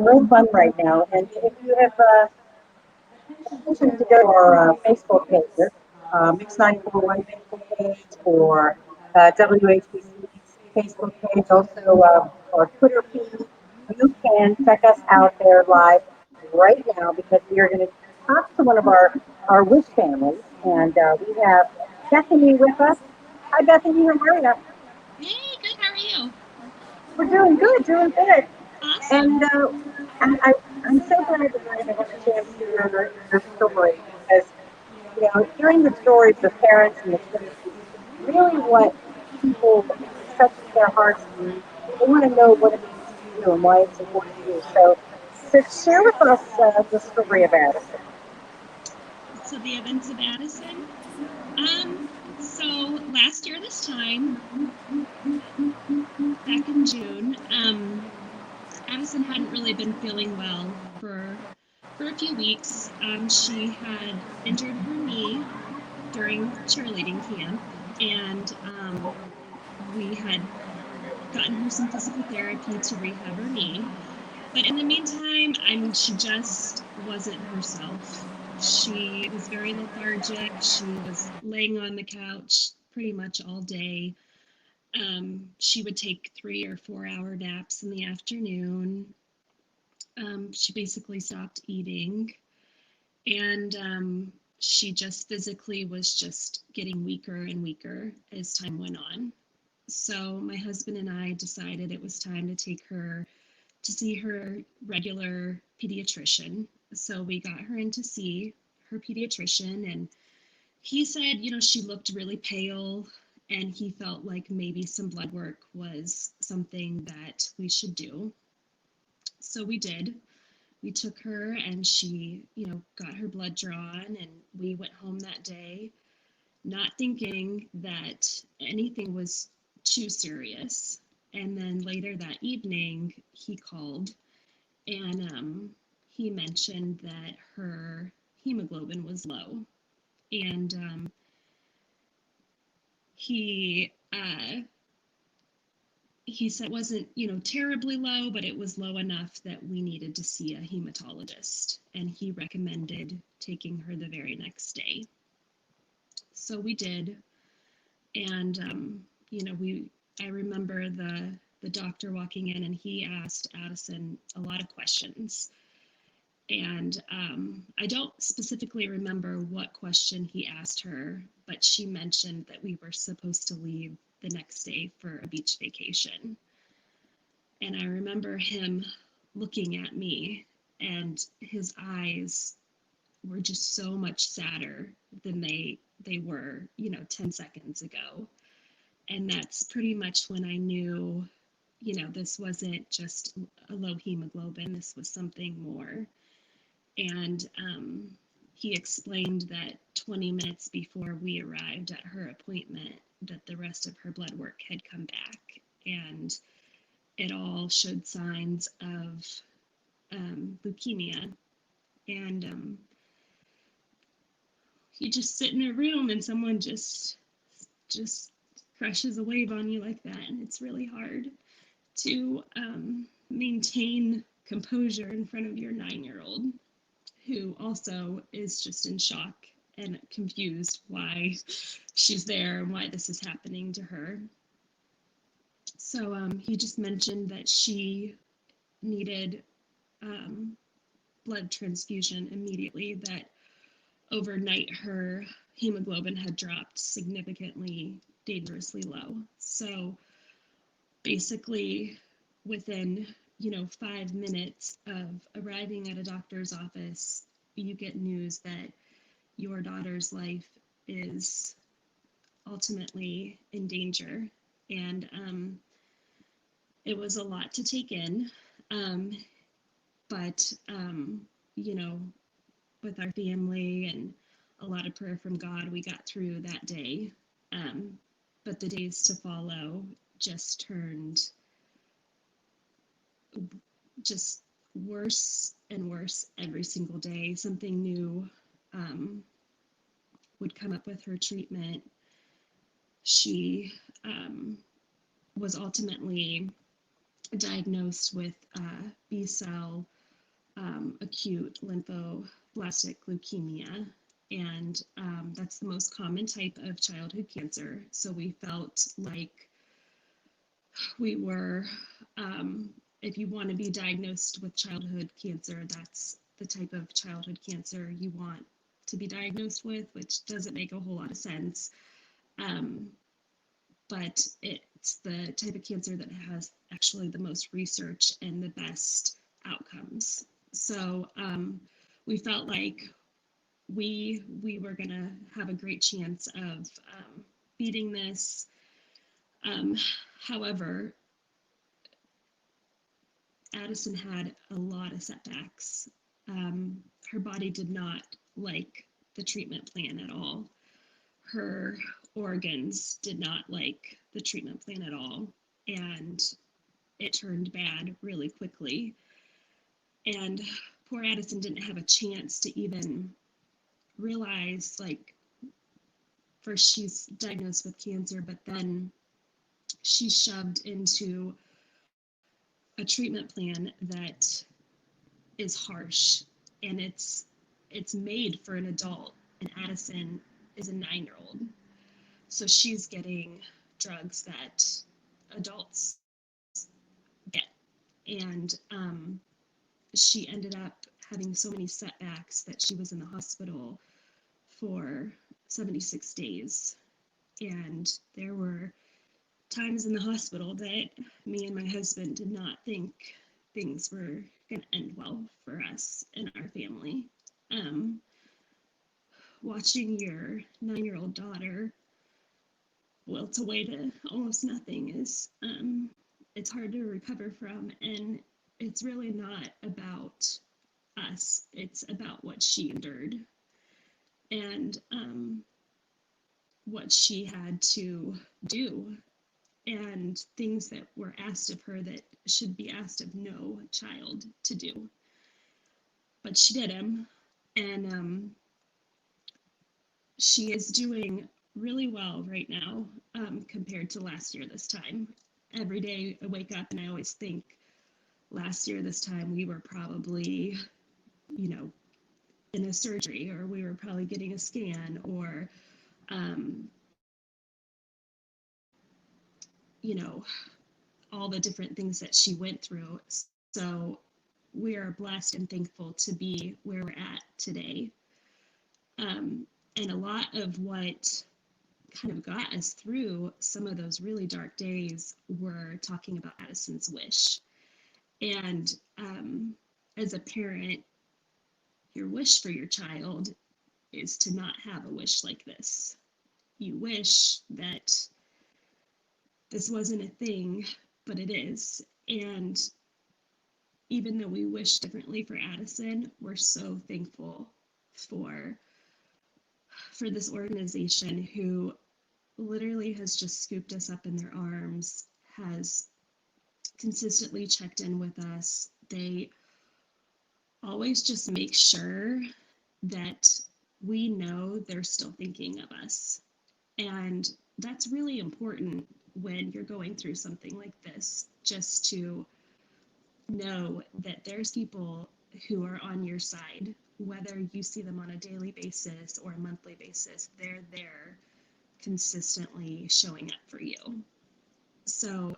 real fun right now. And if you have attention to go to our Facebook pages, Mix 941 Facebook page or WHBC's Facebook page, also our Twitter feed, you can check us out there live right now because we are going to talk to one of our Wish families. And we have Bethany with us. Hi, Bethany. How are you? Hey, good. How are you? We're doing good, doing good. Awesome. And I, I, I'm so glad that I have a chance to hear your story because, hearing the stories of parents and the kids is really what people, it touches their hearts and they want to know what it means to you and why it's important to you. So share with us the story of Addison. So the events of Addison. Um, so last year this time, back in June, Addison hadn't really been feeling well for a few weeks. She had injured her knee during cheerleading camp, and we had gotten her some physical therapy to rehab her knee. But in the meantime, I mean, she just wasn't herself. She was very lethargic. She was laying on the couch pretty much all day. She would take 3 or 4 hour naps in the afternoon. She basically stopped eating. And she just physically was just getting weaker and weaker as time went on. So my husband and I decided it was time to take her to see her regular pediatrician. So we got her in to see her pediatrician, and he said, she looked really pale, and he felt like maybe some blood work was something that we should do. So we did. We took her, and she, got her blood drawn, and we went home that day, not thinking that anything was too serious. And then later that evening, he called and he mentioned that her hemoglobin was low, and he he said it wasn't terribly low, but it was low enough that we needed to see a hematologist, and he recommended taking her the very next day. So we did, and we I remember the doctor walking in, and he asked Addison a lot of questions. And I don't specifically remember what question he asked her, but she mentioned that we were supposed to leave the next day for a beach vacation. And I remember him looking at me, and his eyes were just so much sadder than they were, 10 seconds ago. And that's pretty much when I knew, this wasn't just a low hemoglobin, this was something more. And he explained that 20 minutes before we arrived at her appointment, that the rest of her blood work had come back, and it all showed signs of leukemia. And you just sit in a room, and someone just crushes a wave on you like that, and it's really hard to maintain composure in front of your 9-year-old, who also is just in shock and confused why she's there and why this is happening to her. So he just mentioned that she needed blood transfusion immediately, that overnight her hemoglobin had dropped significantly, dangerously low. So basically, within 5 minutes of arriving at a doctor's office, you get news that your daughter's life is ultimately in danger. And it was a lot to take in. Um, but, with our family and a lot of prayer from God, we got through that day. But the days to follow just turned just worse and worse every single day. Something new would come up with her treatment. She was ultimately diagnosed with B cell acute lymphoblastic leukemia. And that's the most common type of childhood cancer. So we felt like we were, if you want to be diagnosed with childhood cancer, that's the type of childhood cancer you want to be diagnosed with, which doesn't make a whole lot of sense. Um, but it's the type of cancer that has actually the most research and the best outcomes. So we felt like we were going to have a great chance of beating this. Um, However, Addison had a lot of setbacks. Her body did not like the treatment plan at all. Her organs did not like the treatment plan at all. And it turned bad really quickly. And poor Addison didn't have a chance to even realize, like, first she's diagnosed with cancer, but then she's shoved into a treatment plan that is harsh, and it's made for an adult, and Addison is a 9-year-old. So she's getting drugs that adults get. And she ended up having so many setbacks that she was in the hospital for 76 days. And there were times in the hospital that me and my husband did not think things were going to end well for us and our family. Watching your 9-year-old daughter wilt away to almost nothing is it's hard to recover from, and it's really not about us. It's about what she endured and what she had to do, and things that were asked of her that should be asked of no child to do. But she did them, and she is doing really well right now compared to last year this time. Every day I wake up and I always think last year this time we were probably, in a surgery, or we were probably getting a scan, or all the different things that she went through. So we are blessed and thankful to be where we're at today. And a lot of what kind of got us through some of those really dark days were talking about Addison's Wish. And as a parent, your wish for your child is to not have a wish like this. You wish that this wasn't a thing, but it is. And even though we wish differently for Addison, we're so thankful for this organization who literally has just scooped us up in their arms, has consistently checked in with us. They always just make sure that we know they're still thinking of us. And that's really important when you're going through something like this, just to know that there's people who are on your side, whether you see them on a daily basis or a monthly basis. They're there consistently showing up for you. So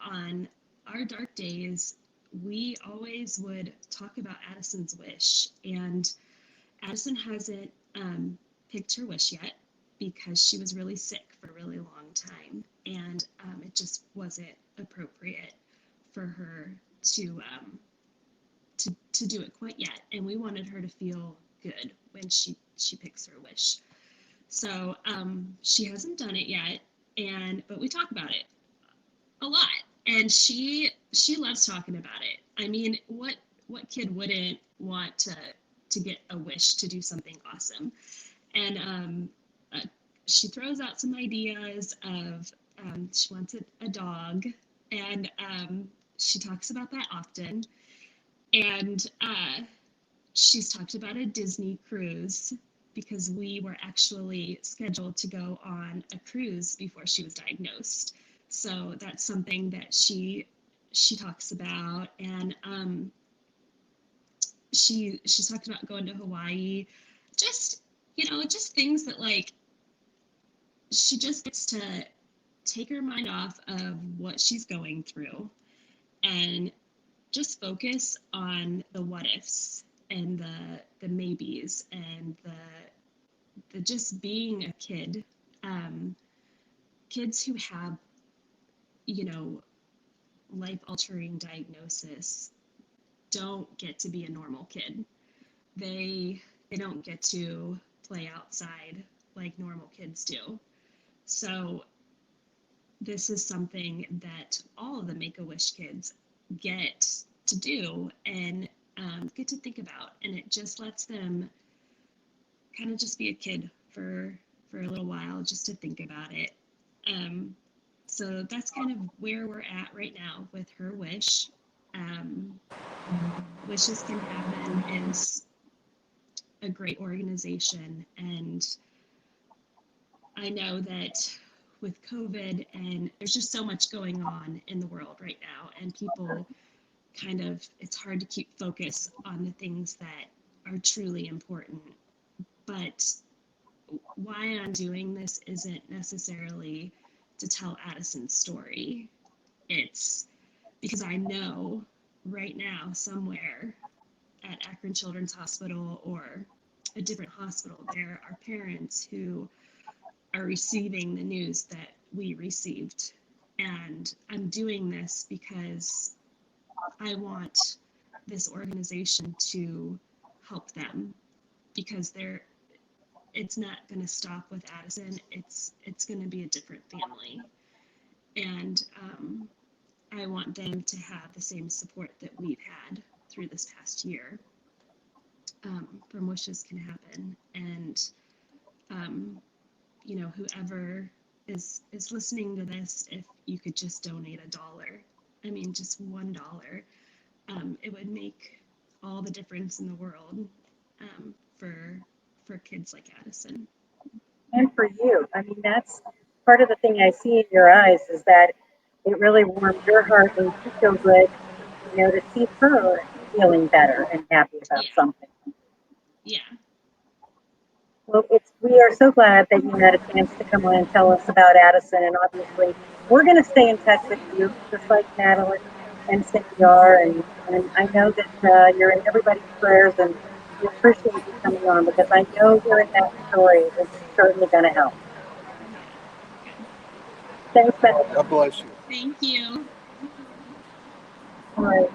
on our dark days, we always would talk about Addison's Wish, and Addison hasn't picked her wish yet because she was really sick for a really long time, and it just wasn't appropriate for her to do it quite yet. And we wanted her to feel good when she picks her wish. So she hasn't done it yet, but we talk about it a lot, and she loves talking about it. I mean, what kid wouldn't want to get a wish to do something awesome? And she throws out some ideas of she wants a dog, and she talks about that often. And she's talked about a Disney cruise, because we were actually scheduled to go on a cruise before she was diagnosed. So that's something that she she talks about, and she's talked about going to Hawaii, just just things that like she just gets to take her mind off of what she's going through and just focus on the what ifs and the maybes and the just being a kid. Kids who have life altering diagnosis don't get to be a normal kid. They don't get to play outside like normal kids do. So this is something that all of the Make-A-Wish kids get to do and get to think about, and it just lets them kind of just be a kid for a little while, just to think about it. So that's kind of where we're at right now with her wish. Wishes Can Happen is a great organization, and I know that with COVID and there's just so much going on in the world right now, and people it's hard to keep focus on the things that are truly important. But why I'm doing this isn't necessarily to tell Addison's story. It's because I know right now somewhere at Akron Children's Hospital or a different hospital, there are parents who are receiving the news that we received. And I'm doing this because I want this organization to help them, because it's not going to stop with Addison. It's going to be a different family. And I want them to have the same support that we've had through this past year from Wishes Can Happen. And whoever is listening to this, if you could just donate $1, I mean, just $1, it would make all the difference in the world for kids like Addison. And for you. I mean, that's part of the thing I see in your eyes, is that it really warmed your heart and you feel good, to see her feeling better and happy about Yeah. something. Yeah. Well, we are so glad that you had a chance to come on and tell us about Addison, and obviously we're going to stay in touch with you, just like Madeline and Cindy are, and I know that you're in everybody's prayers, and we appreciate you coming on, because I know hearing that story is certainly going to help. Yeah. Good. Thanks, Madeline. God bless you. Thank you. All right.